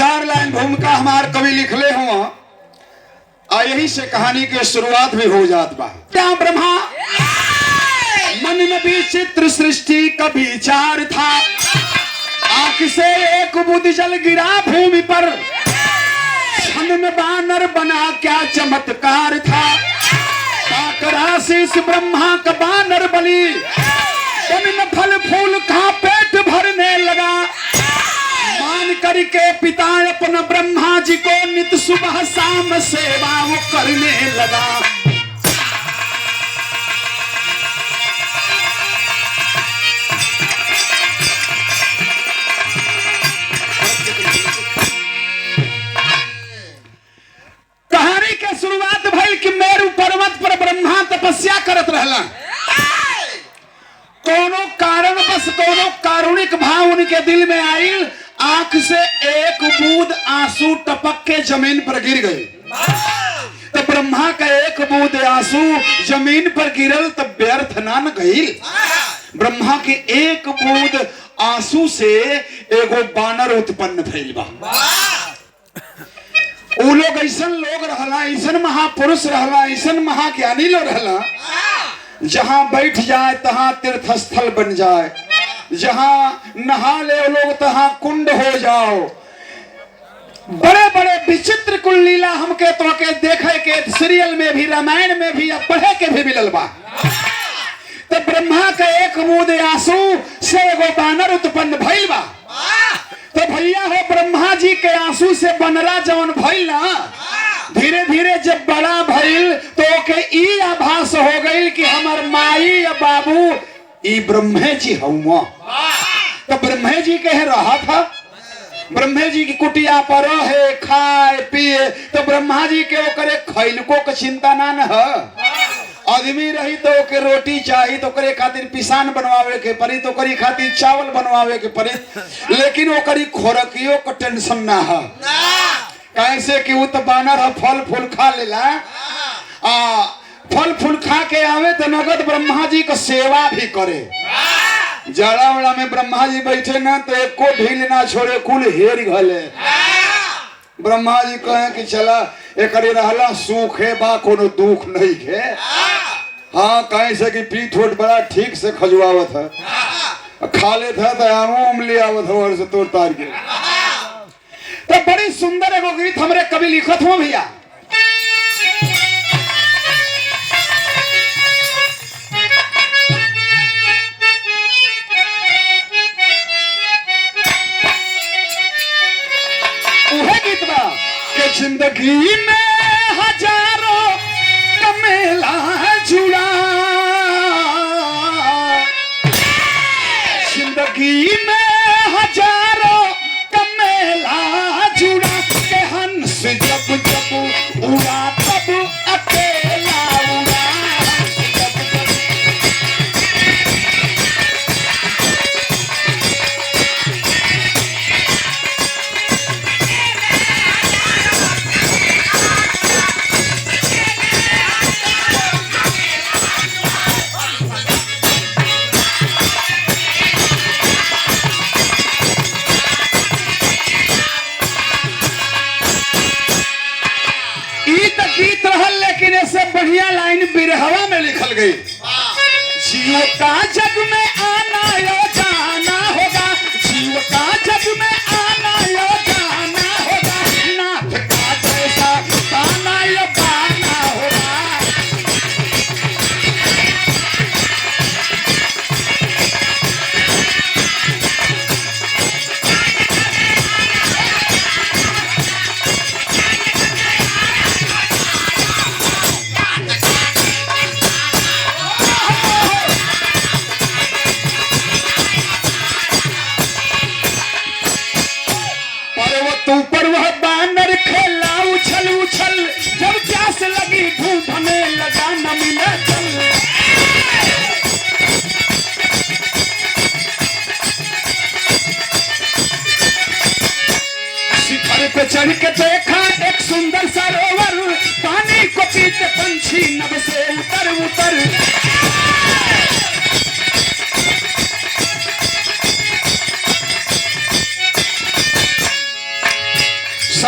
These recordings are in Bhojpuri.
4 लाइन भूमिका हमार कवि लिखले हुआ और यही से कहानी के शुरुआत भी हो जात बा। क्या ब्रह्मा मन में विचित्र सृष्टि का विचार था, आंख से एक बूंद जल गिरा भूमि पर, क्षण में बानर बना क्या चमत्कार था, पाकर आशीष ब्रह्मा का बानर बली, तन में फल फूल खा पेट भरने लगा, मान करके पिता अपना ब्रह्मा जी को नित सुबह शाम सेवा वो करने लगा। कहानी के शुरुआत भई कि मेरु पर्वत पर ब्रह्मा तपस्या करत रहला, कोनो कारण बस कोनो कारुणिक भाव उनके दिल में आइल, आंख से एक बूंद आंसू टपक के जमीन पर गिर गए। तो ब्रह्मा का एक बूंद आंसू जमीन पर गिरल तो व्यर्थ ना न गईल। ब्रह्मा के एक बूंद आंसू से एगो बानर उत्पन्न भइल बा। उ लोग ऐसन लोग रहला, ऐसन महापुरुष रहला, ऐसन महाज्ञानी लोग रहला, जहां बैठ जाए तहां तीर्थ स्थल बन जाए, जहां नहा ले लोग तहां कुंड हो जाओ। बड़े बड़े विचित्र कुल लीला हमके तो के देखे के सीरियल में भी, रामायण में भी, पढ़े के भी मिलल बा। तो ब्रह्मा के एक बूंद आंसू से एगो बानर उत्पन्न भइल बा। तो भैया हो ब्रह्मा जी के आंसू से बनरा जौन भइल ना, धीरे धीरे जब बड़ा भइल तो के ई आभास हो गई कि हमर माई या बाबू ई ब्रह्मे जी हुआ। तो ब्रह्मे जी कहे रहा था, ब्रह्मे जी की कुटिया पर रहे खाए पिए, तो ब्रह्मा जी के ओकरे खैलको के चिंता ना न है। आदमी रही तो ओके रोटी चाहिए तो ओकरे खातिर पिसान बनवावे के पड़ी, तो ओकरी खातिर चावल बनवावे के पड़ी, लेकिन ओकरी खोरकियो को टेंशन ना है। कैसे कि वो तो बानर है, फल फूल खा लेला, फल फूल खा के आवे तो नगद ब्रह्मा जी को सेवा भी करे। जड़ा वड़ा में ब्रह्मा जी बैठे ना तो एक को ढील ना छोड़े, कुल हेर घले। ब्रह्मा जी कहे कि चला एक रहला सुखे बा, कोनो दुख नहीं है। हाँ कैसे कि पीठ वोट बड़ा ठीक से खजुआवत है, खा ले था तो आम ले आवत हो और से तोड़ तार के। तो बड़ी सुंदर एगो गीत हमरे कवि लिखत हो भैया। जिंदगी में हजारों का मेला जुड़ा, जिंदगी में हजारों का मेला जुड़ा, के हंस जब जब उड़ा तब अकेला उड़ा। गीत रहल, लेकिन ऐसे बढ़िया लाइन बिरहवा में लिखल गई। जीव का जग में आना यो जाना होगा, जीव का जग में आना यो जाना होगा, नाथ का जैसा गाना यो गाना होगा। ऊपर वह बानर खेला उछल उछल, जब प्यास लगी ढूंढने लगा न मिला जल। शिखर पे चढ़ के देखा एक सुंदर सरोवर, पानी को पीते पंछी नभ से उतर उतर।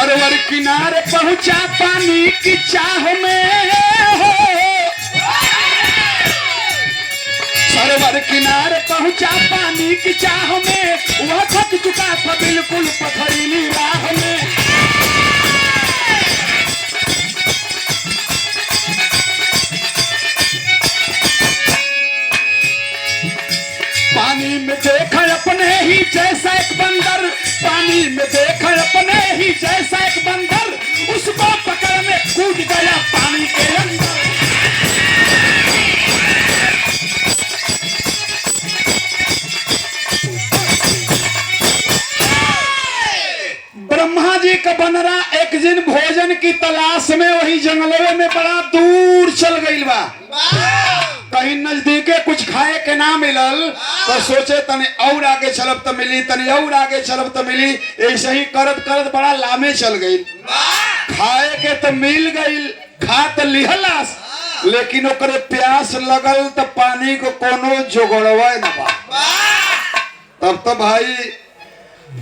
सरोवर किनारे पहुंचा पानी की चाह में, सरोवर किनारे पहुंचा पानी की चाह में, वह थक चुका था बिल्कुल पथरीली राह में। पानी में देखा अपने ही जैसा एक बंदर, पानी में देखा अपने ही जैसा एक बंदर, उसको पकड़ने कूद गया पानी के अंदर। ब्रह्मा जी का बनरा एक दिन भोजन की तलाश में वही जंगलों में बड़ा दूर चल गई बा। कहीं नजदीके कुछ खाए के ना मिलल तो सोचे तनी और आगे चलब तो मिली, तनी और आगे चलब तो मिली, ऐसे ही करत करत बड़ा लामे चल गई। खाए के तो मिल गई, खा तो लिहलास, लेकिन ओकरे प्यास लगल तो पानी को कोनो जोगड़वा न बा। तब तो भाई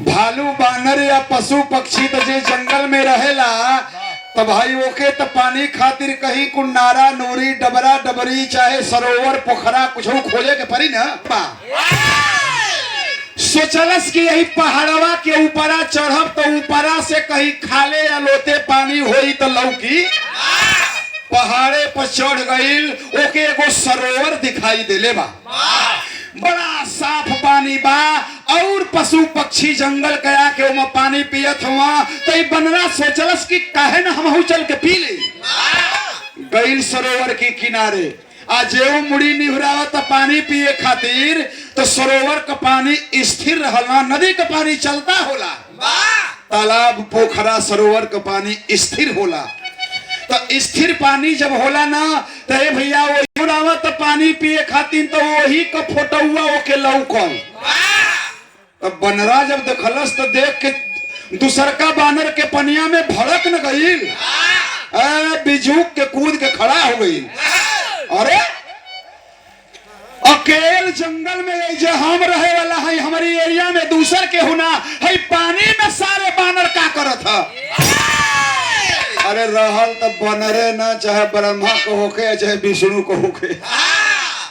भालू बानर या पशु पक्षी तो जे जंगल में रहेला तो भाई ओके तो पानी खातिर कहीं कुन्नारा नूरी डबरा डबरी चाहे सरोवर पोखरा कुछ खोजे के पड़ी ना। सोचलस कि यही पहाड़वा के ऊपरा चढ़ब तो ऊपरा से कहीं खाले या लोते पानी होई तो लौकी। पहाड़े पर चढ़ गईल, ओके एगो सरोवर दिखाई देले बा, बड़ा साफ पानी बा और पशु पक्षी जंगल कया के उमा पानी पियत हुआ। तो बनरा सोचलस कि काहे न हमहू चल के पी ले। गईल सरोवर के किनारे, आज जेऊ मुड़ी निहुरावत पानी पिए खातिर, तो सरोवर का पानी स्थिर रहला, नदी का पानी चलता होला, तालाब पोखरा सरोवर का पानी स्थिर होला। तो स्थिर पानी जब होला ना तो भैया वो आवत पानी पिए खातिर तो वही का फोटोआ ओके लौकल। तब बनरा जब देखलस तो देख के दूसरका बानर के पनिया में भड़क न गईल, बिजुक के कूद के खड़ा हो गई। अरे अकेल जंगल में जो हम रहे वाला है, हमारी एरिया में दूसर के हुना है, पानी में सारे बानर का करत है। अरे रहल तब बनरे ना, चाहे ब्रह्मा को होके चाहे विष्णु को होके,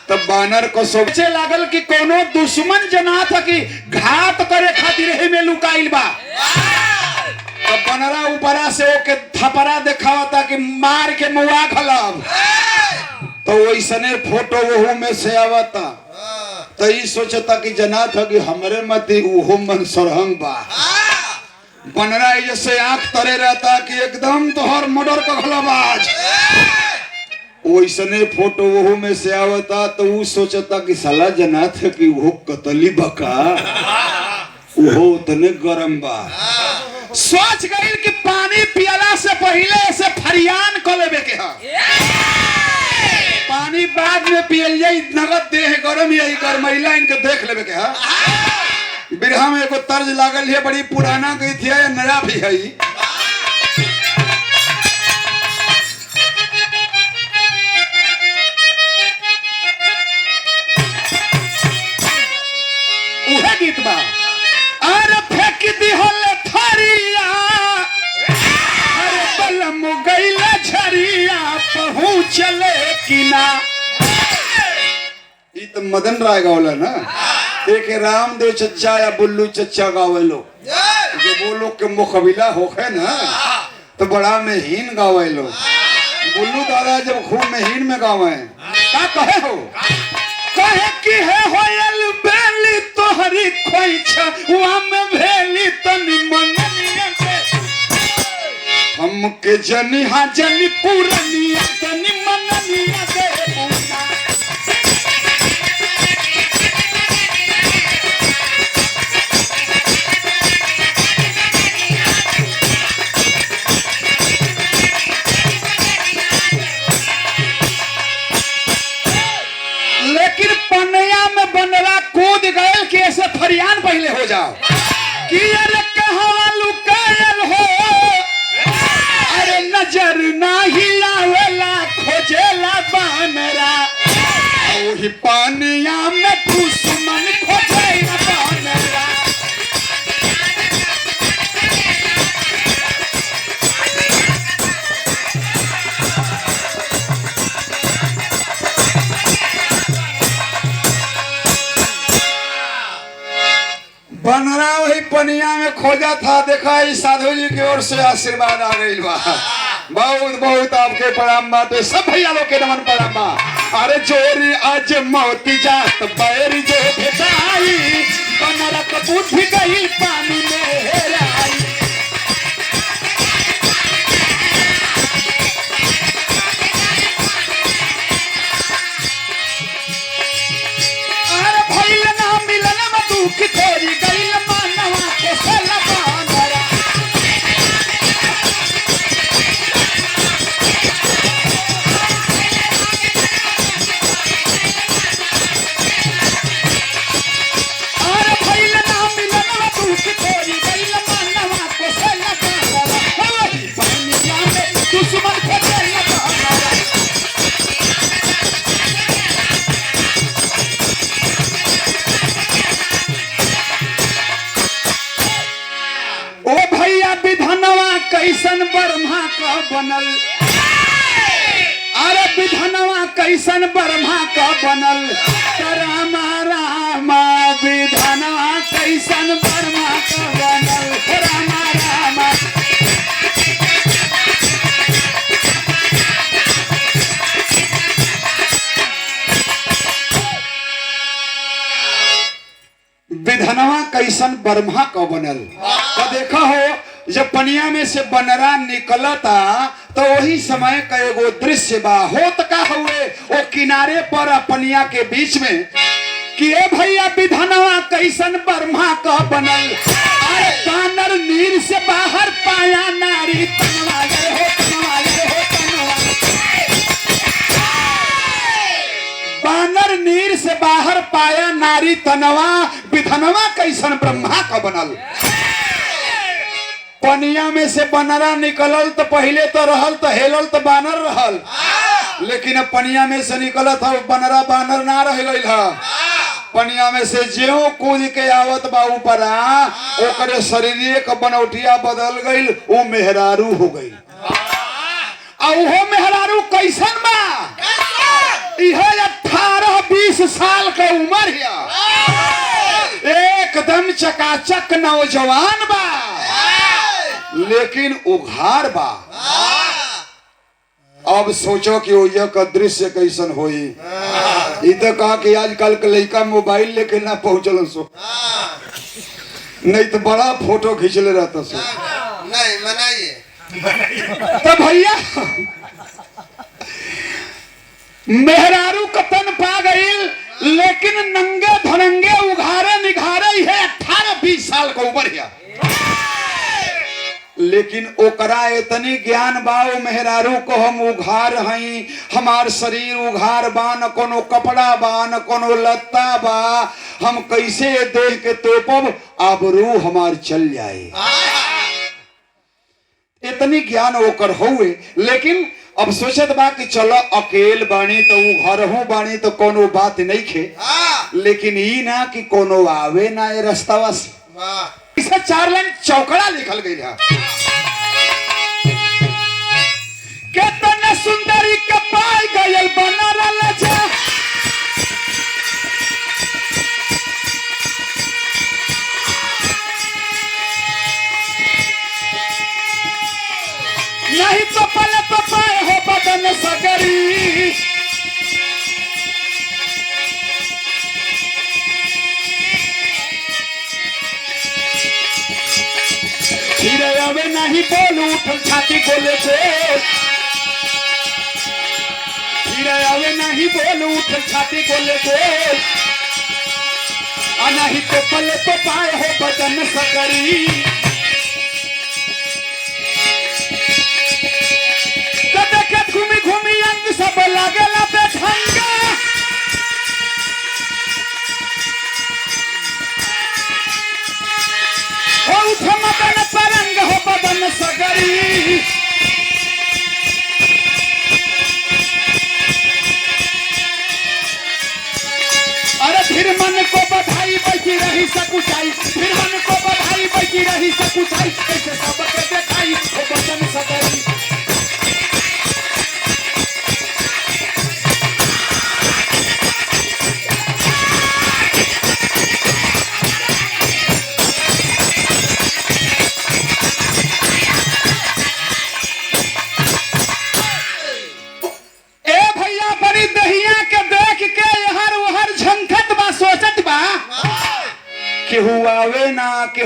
तब बानर को सोचे लागल कि कोनो दुश्मन जना था कि घात करे खातिर ही में लुकाइल बा। तब बनरा ऊपरा से ओके थपरा दिखावता कि मार के मुआ खलब, तो वैसने फोटो वहू में से आवता। तो ये सोचता कि जना था कि हमरे मती उहो मन सरहंग बा। बनरा जैसे आंख तरे रहता कि एकदम तोहर मर्डर का खलाबाज, वैसने फोटो वहू में से आवता। तो वो सोचता कि साला जना था कि वो कतली बका, वो उतने गरम बा। सोच गई कि पानी पियला से पहले से फरियान कर लेबे के हा, पानी बाद में पियल जाई, नगद देह गरम यही गरमैला इनके देख लेबे के हा। बिरहा में एगो तर्ज लागल है, बड़ी पुराना गई थी या नया भी है। उहे गीत बा, अरे फेंक दी होले थरिया, अरे बलम गईले झरिया, पहुंचले किना। ये तो मदन राय गावला ना, एक रामदेव चच्चा या बुल्लू चच्चा गावे लो, जो वो लोग के मुकाबला होखे ना तो बड़ा महीन गावे लो। बुल्लू दादा जब खूब महीन में गावे क्या कहे हो, कहे कि है होयल बेली तोहरी खोइछा, वहां में भेली तनी मननिया के, हम के जनी हा जनी पूरनिया तनी मननिया के पूरा। फरियान पहले हो जाओ कि अरे कहाँ लुकायल हो, अरे नजर नाही आवेला खोजेला बानरा, ओही पानिया में दुश्मन खोजेला बानरा। में खोजा था, देखा इस साधु जी की ओर से आशीर्वाद आ गई बा। बहुत बहुत आपके प्रणाम बाटे, सब भैया लोग के नमन प्रणाम बा। अरे जोरी आज मौती जात बैरी जो भेटाई, कमरक बुद्धि गई पानी में हेराई। अरे भइल ना मिलन में दुख तोरी गइल मानवा के सलबानरा। अरे भइल ना मिलन में दुख तोरी गइल मानवा के सलबानरा। वही बहनिया में दुश्मन के सलबानरा। ओ भैया विधनवा कैसन ब्रह्मा का बनल। अरे विधनवा कैसन ब्रह्मा का बनल। रामा रामा विधनवा कैसन ब्रह्मा का बनल। रामा रामा विधनवा कैसन ब्रह्मा का बनल। तो देखा हो जब पनिया में से बनरा निकलता तो वही समय का एगो दृश्य बा। होत का हुए वो किनारे पर पनिया के बीच में कि ए भैया विधनवा कैसन ब्रह्मा का बनल। अरे बानर नीर से बाहर पाया नारी तनवा जय हो तनवा जय हो तनवा। बानर नीर से बाहर पाया नारी तनवा, विधनवा कैसन ब्रह्मा का बनल। पनिया में से बनरा निकलल तो पहले तो रहल तो हेलल तो बानर रहल, लेकिन अब पनिया में से निकलत हो बनरा बानर ना रह गइल ह। पनिया में से ज्यों कूद के आवत बा ऊपर ओकरे शरीर का बनौटिया बदल गइल, वो मेहरारू हो गई। और वो मेहरारू कैसन बा। यह 18-20 साल का उम्र है, एकदम चकाचक नौजवान बा, लेकिन उघार बा। अब सोचो कि ओया का दृश्य कैसन होई। इधर कहा कि आजकल के लड़का मोबाइल लेके ना पहुंचल सो, नहीं तो बड़ा फोटो खींचले रहता सो। नहीं मनाइए तो भैया मेहरारू कतन पा गई, लेकिन नंगे धनंगे उघारे निघारे है 18-20 साल का उम्र है। लेकिन ओकरा इतनी ज्ञान बाओ मेहरारू को हम उघार हई, हमार शरीर उघार बा, न कोनो कपड़ा बा न कोनो लत्ता बा, हम कैसे देख के तोपब आबरू हमार चल जाए। इतनी ज्ञान ओकर हुए, लेकिन अब सोचत बा कि चलो अकेल बानी तो घर हूँ बानी तो कोनो बात नहीं खे, लेकिन ई ना कि कोनो आवे ना ये रास्ता से। इसे 4 लाइन चौकड़ा लिखल गई है। कितने सुंदरी के पाई गयल बनरल जा, नहीं तो पले तो पाए हो बदन सगरी। फिर अबे नहीं बोल उठल छाती बोले से, फिर अबे नहीं बोल उठल छाती बोले से, नहीं तो पले तो पाए हो बदन सगरी। घूमी घूमी अंग सब लागला बेढंगा, हो उठ मदन तरंग हो बदन सगरी। अरे फिर मन को बधाई बैठी रही सकुचाई, फिर मन को बधाई बैठी रही सकुचाई, कैसे सबके देखाई हो बदन सगरी।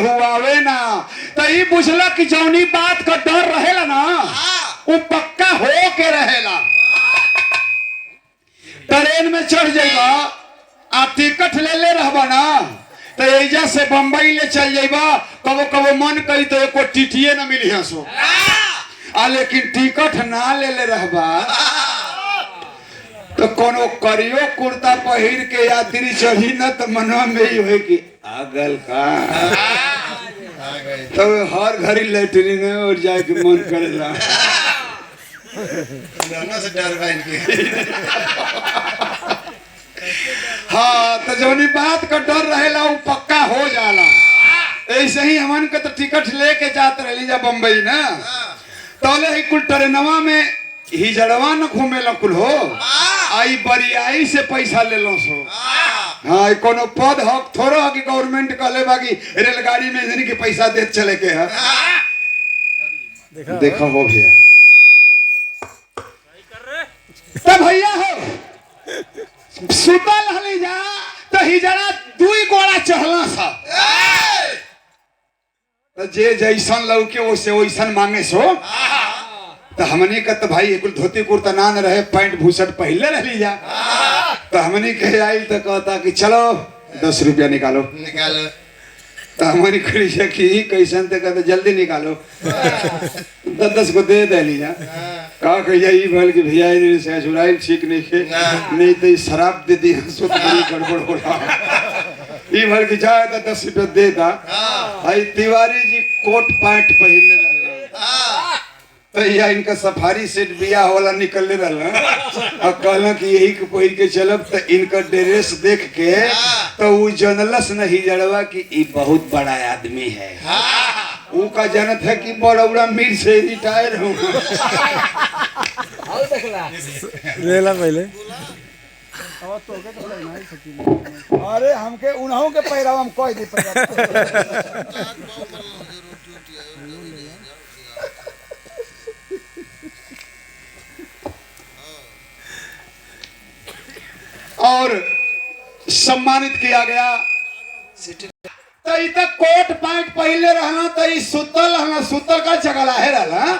केहू आवे ना। तो ई बुझला कि जौनी बात का डर रहेला ना वो पक्का हो के रहेला। ट्रेन में चढ़ जाइबा आ टिकट ले रहबा ना तो एजा से बम्बई ले चल जाइबा, कबो कबो मन कही तो एको टीटीए न मिली हंसो आ, लेकिन टिकट ना ले रहबा तो कोनो करियो कुर्ता पहिर के यात्री चढ़ी न तो मनवा में ही हो कि आगल का तो हर घड़ी लैट्रिन में और जाए के मन करेला। से डर के हाँ तो जौनी बात का डर रहेला वो पक्का हो जाला। ऐसे ही हमन के तो टिकट लेके जाते रही जा बम्बई ना तौले ही कुल ट्रेनवा में ही जड़वा न घूमे ला कुल हो आई बरियाई से पैसा ले लो सो। हाँ कोनो पद हक थोड़ा कि गवर्नमेंट कहले बाकी रेलगाड़ी में इन्हीं के पैसा दे चले के है। देखो हो भैया तब भैया हो सुतल हली जा तो ही जरा दुई गोड़ा चढ़ला सा तो जे जैसन लौके ओसे वैसन मांगे सो। तो हमने का तो भाई कुल धोती कुर्ता ना न रहे पैंट भूसट पहले रह जा तो हमने कहे आई तो कहता कि चलो 10 रुपया निकालो। तो हमारी खड़ी से कि कैसन ते कहते जल्दी निकालो 10 को दे लीजा का कहिया ई भल कि भैया से छुड़ाई ठीक नहीं तो शराब दे दी सो गड़बड़ हो रहा ई भल कि जाए तो 10 रुपया देता। भाई तिवारी जी कोट पैंट पहनले रहला तो या इनका सफारी सेट बिया वाला निकलने रहा और कहला कि यही के पहिर के चलब तो इनका ड्रेस देख के तो वो जनलस नहीं जड़वा कि ये बहुत बड़ा आदमी है। वो का जनत है कि बड़ा मीर से रिटायर हूँ। लेला पहले अरे हमके उन्हों के पैराव हम कह दी और सम्मानित किया गया। तो इतना कोट पैंट पहले रहना तो सुतल का जगह है रहना।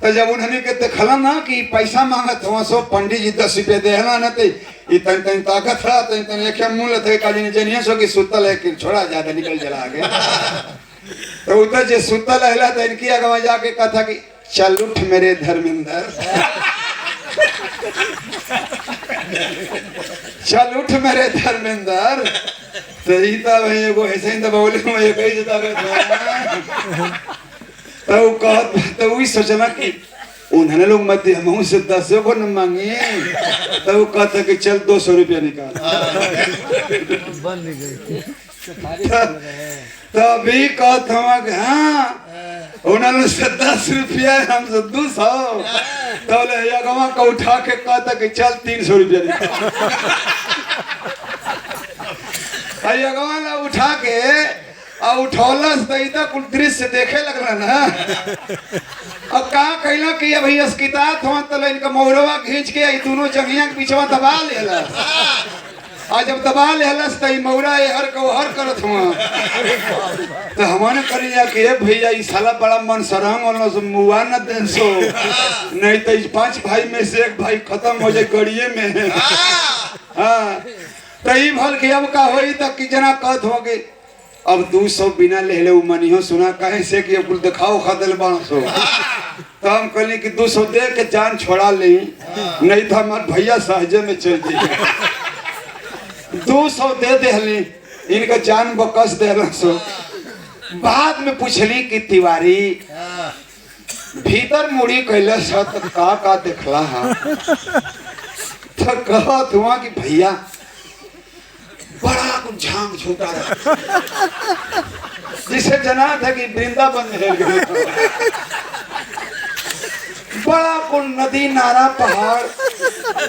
तो जब उन्होंने के देखला ना कि पैसा मांगत हो सो पंडित जी 10 रुपये देहला ना तो इतन तन ताकत रहा तो इतन एक मूल थे काजी जनिया सो कि सुतल है कि छोड़ा ज्यादा निकल चला आगे। तो उधर जे सुतल है तो इनकी अगवा जाके कहा कि चल उठ मेरे धर्मेंद्र चल उठ मेरे धर्मेंद्र। तो ही तो भाई को ऐसे ही तो बोले मैं कही जता तो कहत तो वही सोचना कि उन्होंने लोग मत हम से 10 को न मांगे तो वो कहता कि चल 200 रुपया निकाल। तो अभी कहत हम कि हाँ उन्होंने से 10 रुपया हमसे 200 तो यगवा को उठा के कहता कि चल 300 रुपया निकाल। यगवा ने उठा के और उठौलस तो इतना कुल दृश्य देखे लगला ना और कहा कहला कि ये भैया अस्कितात हो तो इनका मोहरवा खींच के ये दोनों जंगिया के पीछे दबा लेला और जब दबा लेलस तो मौरा हर को हर करत हुआ। तो हमारे करिया कि भैया ये साला बड़ा मन सरंग वाला से मुआ न देन सो नहीं तो 5 भाई में से एक भाई खत्म हो जाए गड़िए में। हाँ तो ये भल के अब का होई तक कि जना कहत हो गए अब 200 बिना ले ले मनियो सुना कहे से कि कुल दिखाओ खदल बांसो। तो हम कहले कि 200 दे के जान छोड़ा ले नहीं तो हमारे भैया सहजे में चल जाए। 200 दे देहली इनका जान बकस देहला सो। बाद में पूछली कि तिवारी भीतर मुड़ी कहले सत का देखला हा तो कहत हुआ कि भैया बड़ा कुछ झांग छोटा जिसे जना था कि वृंदावन में बड़ा कुल नदी नारा पहाड़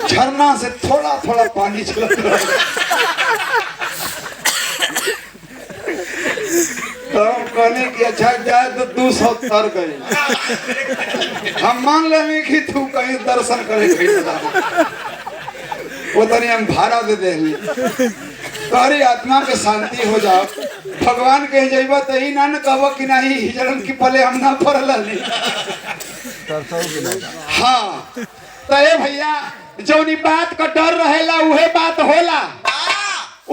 झरना से थोड़ा थोड़ा पानी छलक रहा। तो हम कहने की अच्छा जाए तो 200 तर गए। हम मान लेंगे कि तू कहीं दर्शन करे वो तनी हम भाड़ा दे देंगे तारी आत्मा के शांति हो जाओ। भगवान के जइबा तो ही ना न कहबो कि नहीं हिजरन की पले हम ना पड़ल हाँ तो ए भैया जौनी बात का डर रहेला उहे बात होला।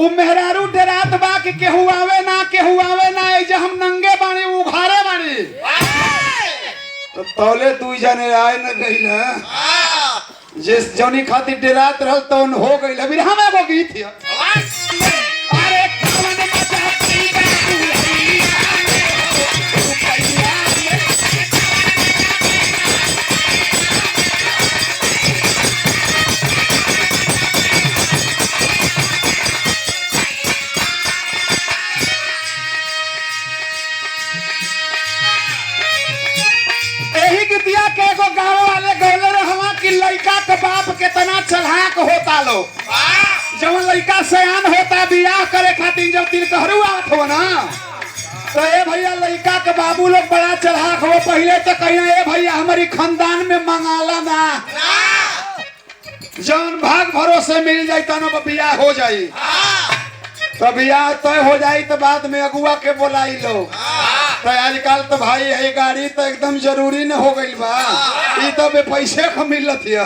उ मेहरारू डरात बा कि केहू आवे ना ए जे हम नंगे बानी उघारे बानी तो तौले तू जाने आए न गई ना जिस जौनी खातिर डरात रहल तौन हो गई अभी हम एगो गीत है अरे कौन मचाती गीतिया के एगो गाँव वाले गौले रहवा कि लड़का के बाप कितना चलाक होता लो जब लड़का सयान होता बियाह करे खातिर जब तिलकहरू आवत हो ना तो ए भैया लड़का के बाबू लोग बड़ा चलाक हो पहले तो कहिए ए भैया हमारी खानदान में मंगाला ना जौन भाग भरोसे मिल जाए तनो बियाह हो जाई तो बियाह तय हो जाई तो बाद में अगुआ के बोलाई लो तो आजकल तो भाई है गाड़ी तो एकदम जरूरी न हो गई बा ई तो बे पैसे का मिलत है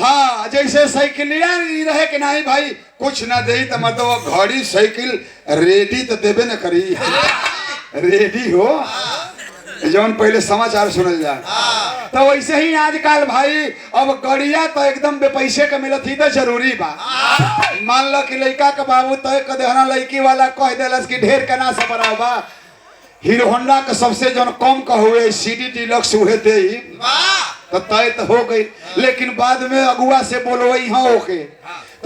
हाँ जैसे साइकिलिया रहे कि नहीं भाई कुछ ना दे तो मतलब घड़ी साइकिल रेडी तो देबे न करी रेडी हो जौन पहले समाचार सुनल जा तो वैसे ही आजकल भाई अब गड़िया तो एकदम बेपैसे के मिलत ही तो जरूरी बा मान लो कि लड़का के बाबू तय कर देना लड़की वाला कह देलस कि ढेर के ना सपराव बा हीरो होंडा के सबसे जौन कम का हुए सीडी डीलक्स हुए थे ही तो तय तो हो गई लेकिन बाद में अगुआ से बोलो यहाँ ओके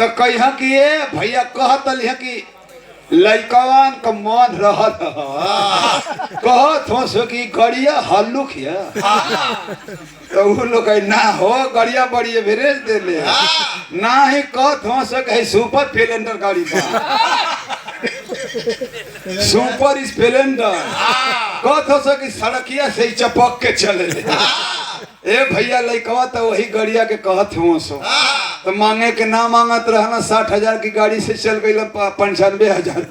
तो कह कि ये भैया कहत है कि लड़कवान का मन रहत कहत हो सो कि गड़िया हल्लुक है तो वो लोग ना हो गड़िया बड़ी भेज दे ले ना ही कहत हो सो कि सुपर स्प्लेंडर गाड़ी सुपर स्प्लेंडर कहत हो सो कि सड़किया से चपक के चले ए भैया लड़कवा तो वही गड़िया के कहत हो सो तो मांगे के ना मांगत रहना 60,000 की गाड़ी से चल गई 95,000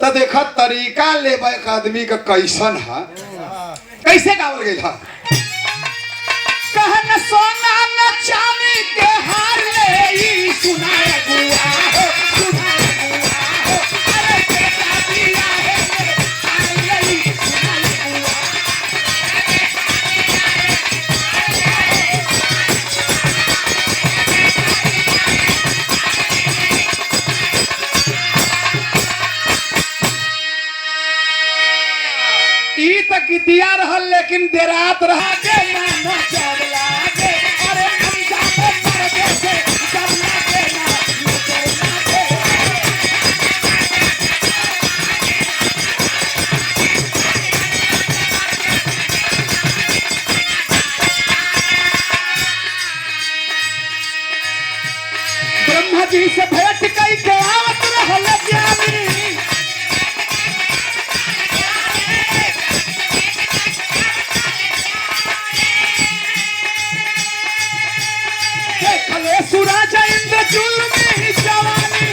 तो देखा तरीका ले एक आदमी का कैसन है कैसे गावल गई था कहन सोना न चांदी के हार ले सुनाए गुआ हो सुनाए गुआ हो अरे बेटा दिया है आई सुनाए गुआ गीतिया रहल लेकिन देरात रहा के ना चल लागे अरे हम जाते परदे से चल लागे ना चल लागे ब्रह्मा जी से भेंट कई के आवत रहल ज्ञानी सूरज इंद्र जुल्मी जवानी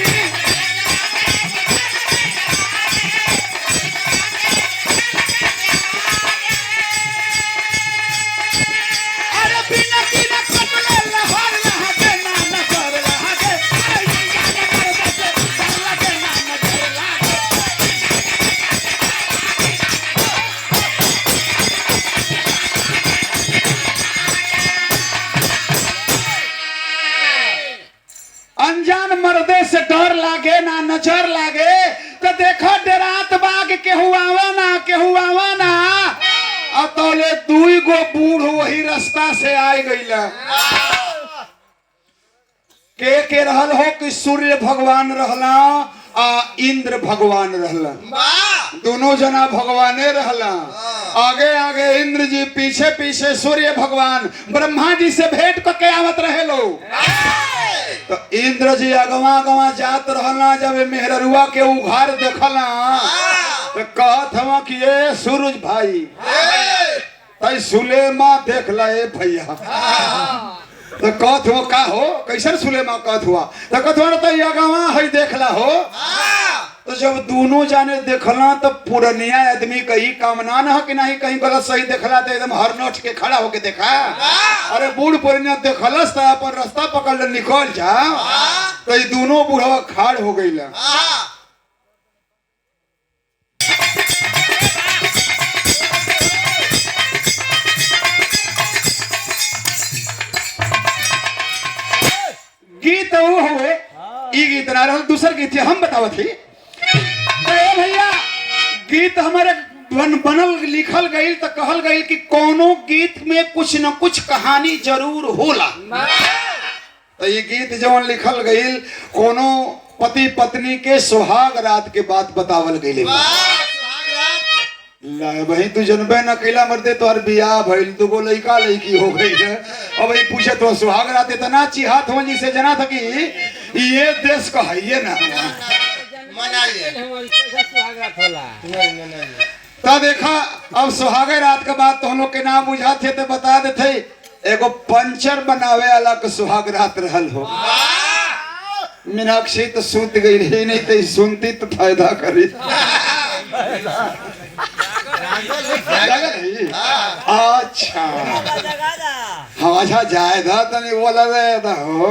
अरे बिना बिना कटले लहर लहके ना नजर लहके अरे जाने पर बसे डर लगे ना नजर लगे अनजान मर्दे से डर लागे ना नजर लागे तो देखो डरात बाग केहू आवा ना अतौले दुई गो बूढ़ वही रास्ता से आए गईला के रहल हो कि सूर्य भगवान रहला आ इंद्र भगवान रहला दोनों जना भगवाने रहला आगे आगे इंद्र जी पीछे पीछे सूर्य भगवान ब्रह्मा जी से भेंट करके आवत रहे लोग तो इंद्र जी अगवा अगवा जात रहना जब मेहररुआ के उघार देखला तो कहत हवा कि ये सूरज भाई तई सुलेमा देख ला ए भैया तो कहत हो का हो कैसन सुलेमा कहत हुआ तो कहत हो तो अगवा है देखला हो तो जब दोनों जाने देखला तो पुरनिया आदमी कहीं कामना न कि नहीं कहीं गलत सही देखला तो एकदम हर नोट के खड़ा होके देखा। अरे बूढ़ पुरनिया देखलस तो अपन रास्ता पकड़ ले निकल जा, तो ये दोनों बूढ़वा खाड़ हो गई। गीत वो हुए ई गीत ना रहल, दूसर गीत है हम बतावत ही। तो भैया गीत हमारे बनल लिखल गई तो कहल गई कि कोनो गीत में कुछ न कुछ कहानी जरूर होला। तो ये गीत जवन लिखल गई कोनो पति पत्नी के सुहाग रात के बात बतावल गई। भाई तू जनबे न कैला मरते तोहर बियाह भइल, दुगो लइका लइकी हो गई है। अब भाई पूछे तो सुहाग रात इतना चिहात हो जिसे जना था कि ये देश का है ये ना तो देखा। अब सुहाग रात के बाद तो हम लोग के नाम बुझाते थे बता देते एगो पंचर बनावे वाला के सुहाग रात रहल हो। मीनाक्षी तो सूत गई रही नहीं तो सुनती तो फायदा करी। अच्छा हाँ अच्छा जायदा तो नहीं बोला जायदा हो।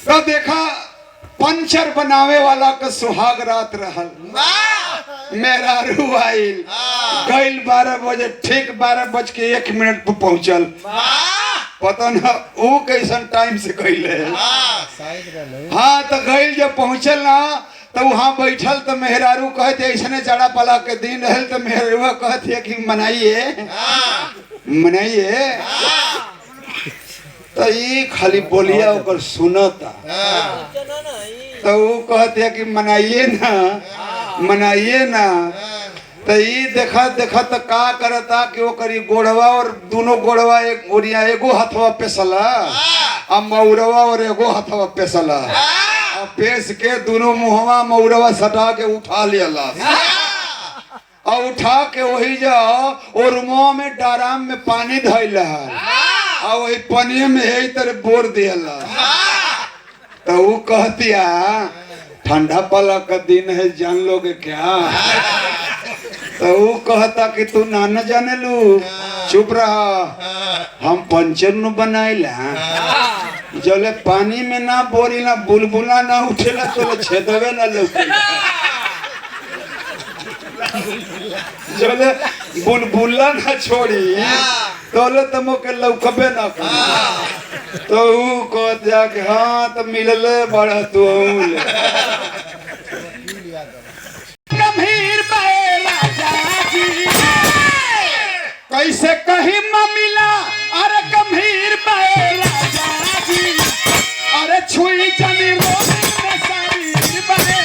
तो देखा पंचर बनावे वाला का सुहाग रात रहल। मेरा रुआइल गईल 12 बजे ठीक 12:01 पर पहुंचल। पता न वो कैसन टाइम से गईल है। हाँ तो गईल जब पहुंचल ना तो वहां बैठल तो मेहरारू कहते ऐसने जड़ा पला के दिन रहल तो मेहरुआ कहते कि मनाइए मनाइए। तो ये खाली बोलिया ओकर सुनता तो वो कहते कि मनाइए ना। तो ये देखा देखा तो का करता कि वो करी गोड़वा और दोनों गोड़वा एक गोड़िया एगो हथवा पेसला और मौरवा और एगो हथवा पेसला और पेश के दोनों मुहवा मौरवा सटा के उठा लिया और उठा के वही जाओ और मुँह में डाराम में पानी धैल और वही पनिया में यही तरह बोर दिया। तो वो कहतिया ठंडा पाला का दिन है जान लोगे क्या। तो वो कहता कि तू ना न जाने लू चुप रहा हम पंचर न बनाइला जले पानी में ना बोरी ना बुलबुला ना उठेला तो छेदवे ना लौकेला। जले बुलबुला ना छोड़ी तोले तमो के लौकबे ना कर। तो वो कहत जा के हाँ तो मिलले बड़ा तू गंभीर कैसे कहीं मिला। अरे गंभीर राजा जी अरे छुई चली रोने में शरीर बने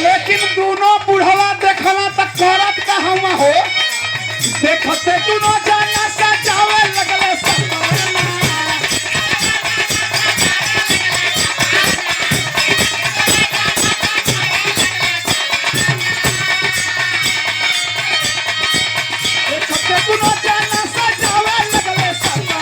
लेकिन दोनों बुढ़वा देखला तक करत का हम हो देखते दोनों जाना सजावे लगले सपना। देखते दोनों जाना सजावे लगले सपना।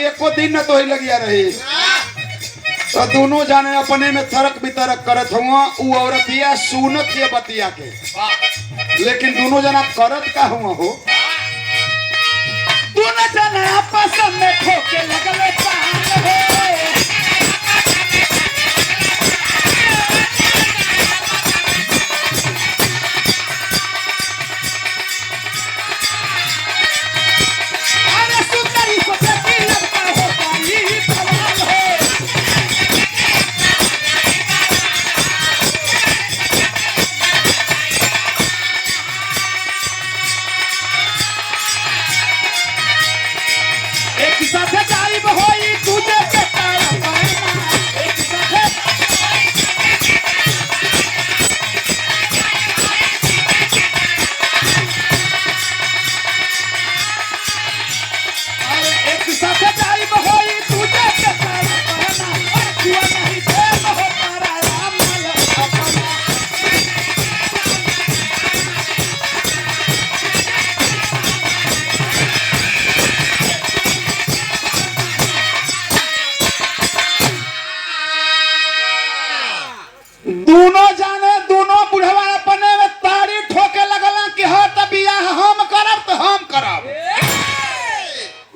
एको दिन न तो ही लगिया रही। तो दोनों जाने अपने में तर्क वितर्क करत हुआ। उ औरतिया सुनत ये बतिया के लेकिन दोनों जना करत का हुआ हो। दोनों जना आपस में ठोके लगले पान हो।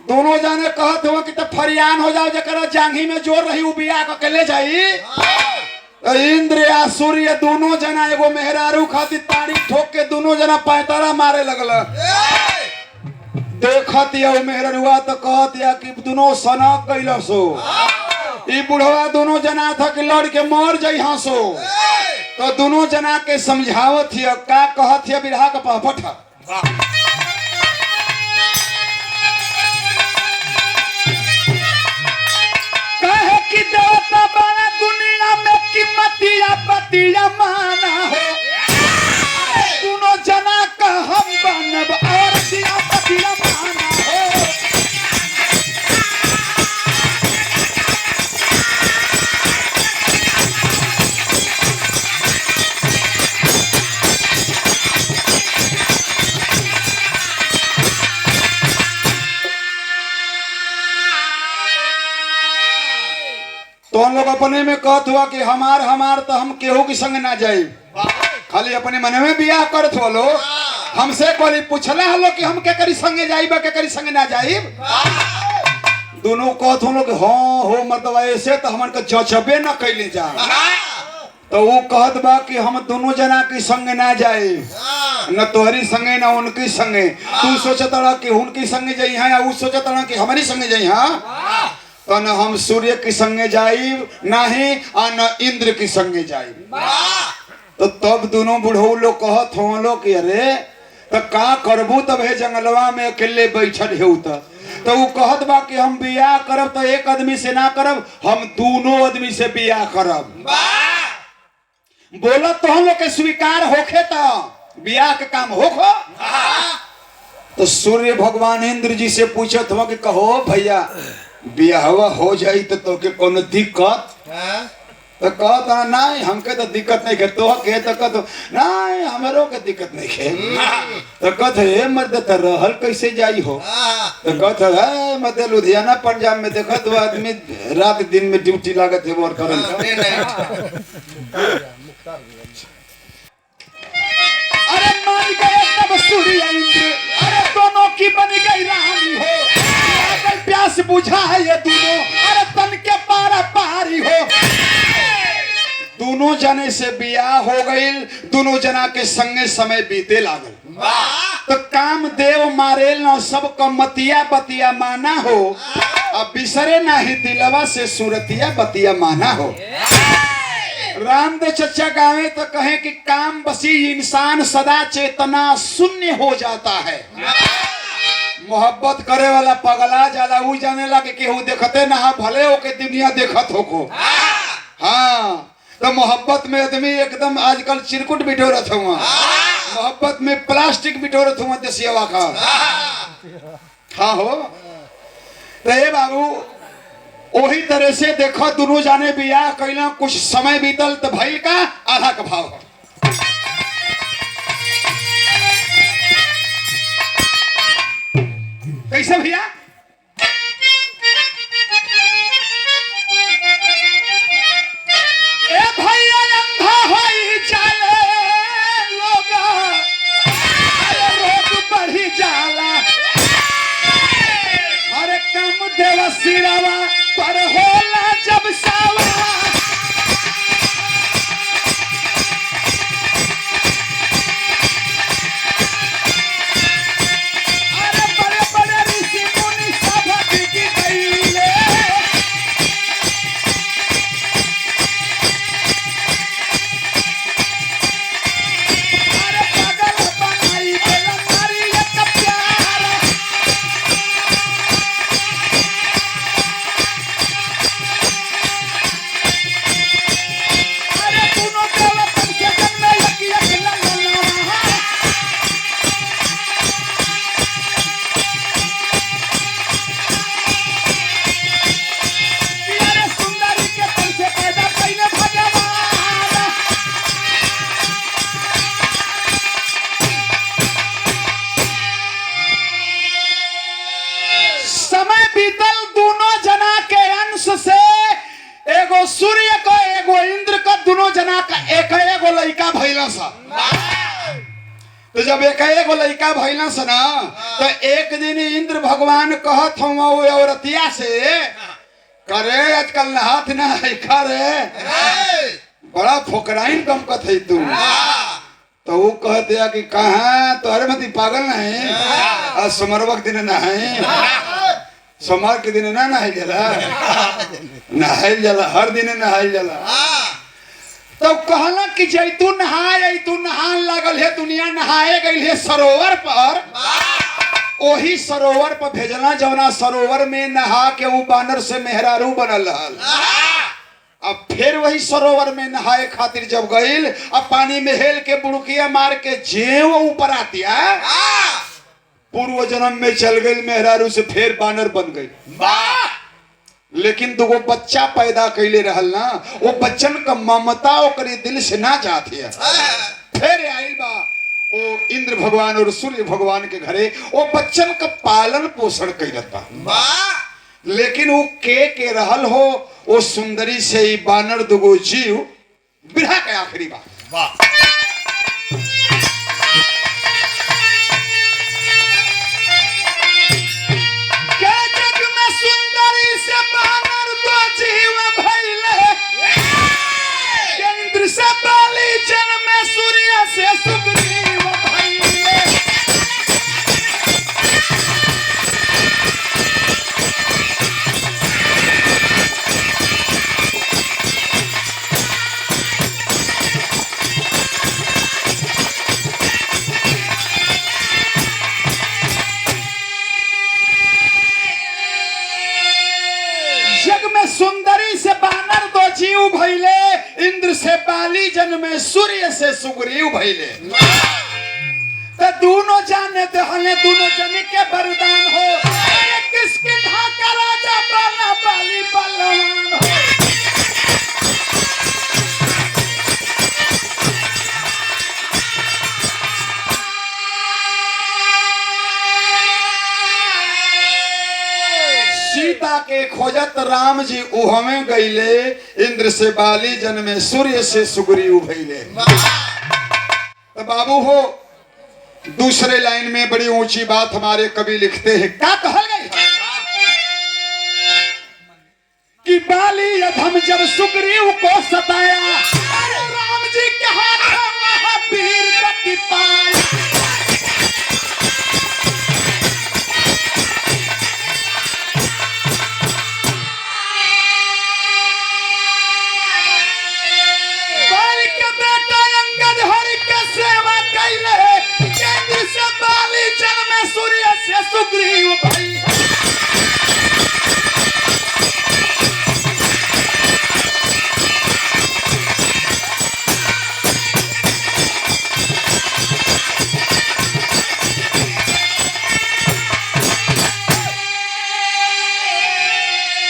दोनों जाने कहत हो कि तो फरियान हो जाओ जरा जांघी में जोर रही बिया के ले जाई। इंद्र या सूर्य दोनों जना एगो मेहरारू खातिर ताड़ी ठोक के दोनों जना पैतारा मारे लगल। देखत या मेहरारुआ तो कहत या कि दोनों सनक कैलसो। ई बुढ़वा दोनों जना था कि लड़ के मर जाइ हंसो। तो दोनों जना के समझावत हिय का कहत हिय बिरहा के पहपट। कहे कि देवता बना दुनिया में कीमतिया बतिया माना हो। दोनों जना का हम बनब और दिया बतिया माना हो। तो हम लोग अपने में कहत हुआ कि हमार तो हम केहू के संग ना जाए। खाली अपने मन में बियाह करत हो लो। हमसे कोई पूछला हलो कि हम के करी संगे जाइब के करी संगे ना जाइब। दोनों कहत हो लोग हाँ हो मतलब ऐसे तो हमन के जचबे न कैले जा। तो वो कहत बा कि हम दोनों जना के संगे ना जाए न तोहरी संगे ना उनकी संगे। तू सोचत रहा कि उनकी संगे जाई हां या वो सोचत रहा कि हमारी संगे जाई हां। तो न हम सूर्य की संगे जाइब नहीं और न इंद्र की संगे जाइब। तो तब दोनों बुढ़ऊ लोग कहत हो लो कि अरे तो का करबू तब हे जंगलवा में अकेले बैठल है। तो वो कहत बा कि हम बियाह करब तो एक आदमी से ना करब हम दोनों आदमी से बियाह करब। बोलत तो हम लोग के स्वीकार होखे तो बियाह के काम होखो। तो सूर्य भगवान इंद्र जी से पूछत हो कि कहो भैया बियाहवा हो जाई तो के कोनो दिक्कत। तो कहता नहीं हमके तो दिक्कत नहीं है। तो के तो कहतो नहीं हमरो के दिक्कत नहीं है। तो कहत है मर्द तो रहल कैसे जाई हो। तो कहत है मर्द लुधियाना पंजाब में देखा तो आदमी रात दिन में ड्यूटी लागत है और करन। अरे मान गए तब सूर्य इंद्र अरे दोनों की बन गई रानी हो। प्यास बुझा है ये दोनों अरे तन के पारा पारी हो। दोनों जने से बियाह हो गई। दोनों जना के संगे समय बीते लागल। तो काम देव मारेल न सब कमतिया बतिया माना हो। अब बिसरे नाही दिलवा से सूरतिया बतिया माना हो। रामदेव चचा गावे तो कहे कि काम बसी इंसान सदा चेतना शून्य हो जाता है। मोहब्बत करे वाला पगला जाला उ जाने लगे केहू देखते ना भले हो के दुनिया देखत हो को। हाँ तो मोहब्बत में आदमी एकदम आजकल चिरकुट बिटोरत हुआ। मोहब्बत में प्लास्टिक बिटोरत हुआ देसियावा का। हाँ हो तो ये बाबू वही तरह से देखो दोनों जाने बियाह कैला कुछ समय बीतल तो भइल का आधा का भाव हो। कैसे भैया ए भैया अंधा होई चले लोग अरे रोग बढ़ी जाला। अरे कम देव सिरवा पर होला जब सावा। सूर्य को एगो इंद्र को दोनों जना का एक एगो लड़का भइला सा। तो जब एक लड़का भैला से ना तो एक दिन इंद्र भगवान कहत हम औरतिया से करे आजकल नहात ना है करे बड़ा फोकराइन कम कथ है तू तो वो कह दिया कि कहाँ तोहरे मती पागल नहीं आज सोमवार दिन नहाए सोमवार के दिन ना नहाई जला नहाई जला हर दिन नहाई जला तो कहला कि जैतू नहान लागल है दुनिया नहाए गई है सरोवर पर वही सरोवर पर भेजना जवना सरोवर में नहा के वो बानर से मेहरारू बनल रहल अब फिर वही सरोवर में नहाए खातिर जब गईल अब पानी में हेल के बुड़किया मार के जेव ऊपर आतिया पूर्व जन्म में चल गई मेहरारू से फिर बानर बन गई लेकिन दुगो बच्चा पैदा कैले रहल ना वो बच्चन का ममता ओकरे दिल से ना जाती है फिर आइल बा वो इंद्र भगवान और सूर्य भगवान के घरे वो बच्चन का पालन पोषण कैलता लेकिन वो के रहल हो वो सुंदरी से ही बानर दुगो जीव बिरहा के आखिरी बात सुंदरी से बानर दो जीव भैले इंद्र से बाली जन में सूर्य से सुग्रीव भैले तो दोनों जाने दहले दोनों जन के वरदान हो किसके धाका राजा बाला बाली बलवान हो सीता के खोजत राम जी उहमे गईले इंद्र से बाली जन में सूर्य से सुग्रीव भइले तो बाबू हो दूसरे लाइन में बड़ी ऊंची बात हमारे कवि लिखते हैं क्या कहल गई कि बाली अधम जब सुग्रीव को सताया राम जी के हाथ महावीर गति पाया सुग्रीव भाई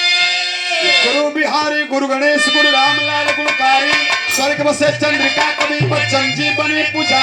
गुरु बिहारी गुरु गणेश गुरु रामलाल गुरुकारी स्वर्ग बसे चंद्रिका कवि बच्चन जी बने पूजा